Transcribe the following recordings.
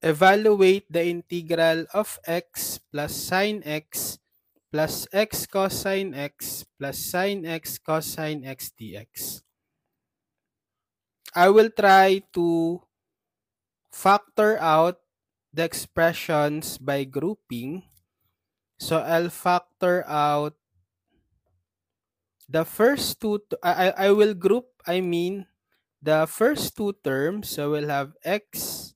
evaluate the integral of x plus sine x plus x cosine x plus sine x cosine x dx. I will try to factor out the expressions by grouping. So I'll factor out the first two. I will group, the first two terms. So we'll have x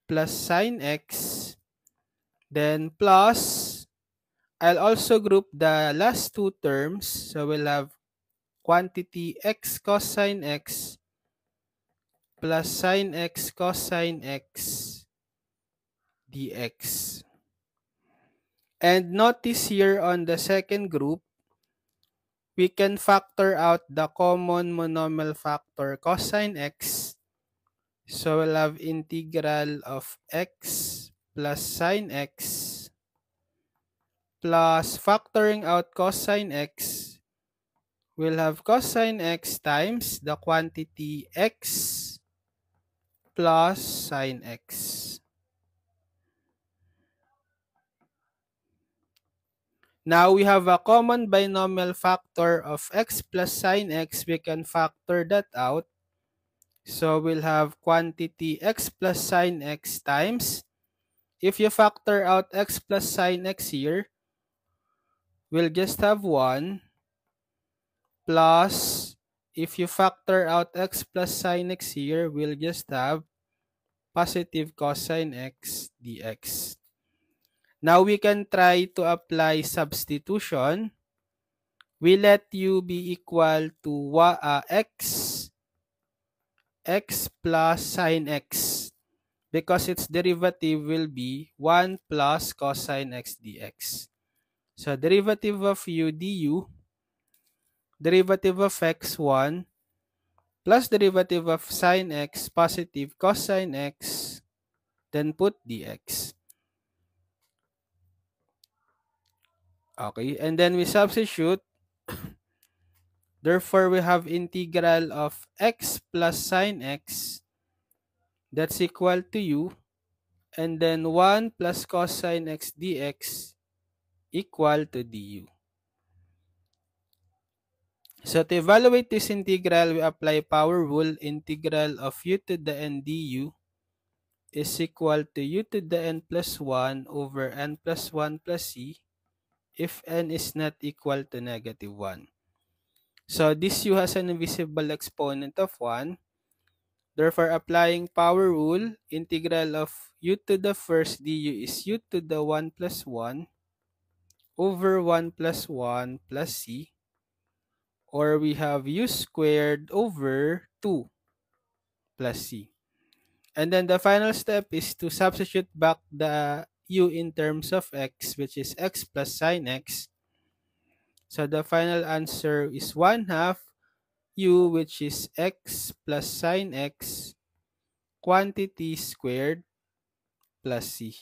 plus sine x, then plus, I'll also group the last two terms. So we'll have quantity x cosine x plus sine x cosine x dx. And notice here on the second group, we can factor out the common monomial factor cosine x. So we'll have integral of x plus sine x plus factoring out cosine x. We'll have cosine x times the quantity x plus sine x. Now we have a common binomial factor of x plus sine x. We can factor that out. So we'll have quantity x plus sine x times. If you factor out x plus sine x here, we'll just have 1 plus, if you factor out x plus sine x here, we'll just have positive cosine x dx. Now we can try to apply substitution. We let u be equal to x plus sine x because its derivative will be 1 plus cosine x dx. So derivative of u du, derivative of x 1 plus derivative of sine x positive cosine x, then put dx. Okay, and then we substitute. Therefore, we have integral of x plus sine x that's equal to u, and then 1 plus cosine x dx equal to du. So to evaluate this integral, we apply power rule. Integral of u to the n du is equal to u to the n plus 1 over n plus 1 plus c if n is not equal to negative 1. So this u has an invisible exponent of 1. Therefore, applying power rule, integral of u to the first du is u to the 1 plus 1 over 1 plus 1 plus c, or we have u squared over 2 plus c. And then the final step is to substitute back the u in terms of x, which is x plus sine x. So the final answer is 1/2 u, which is x plus sine x quantity squared plus c.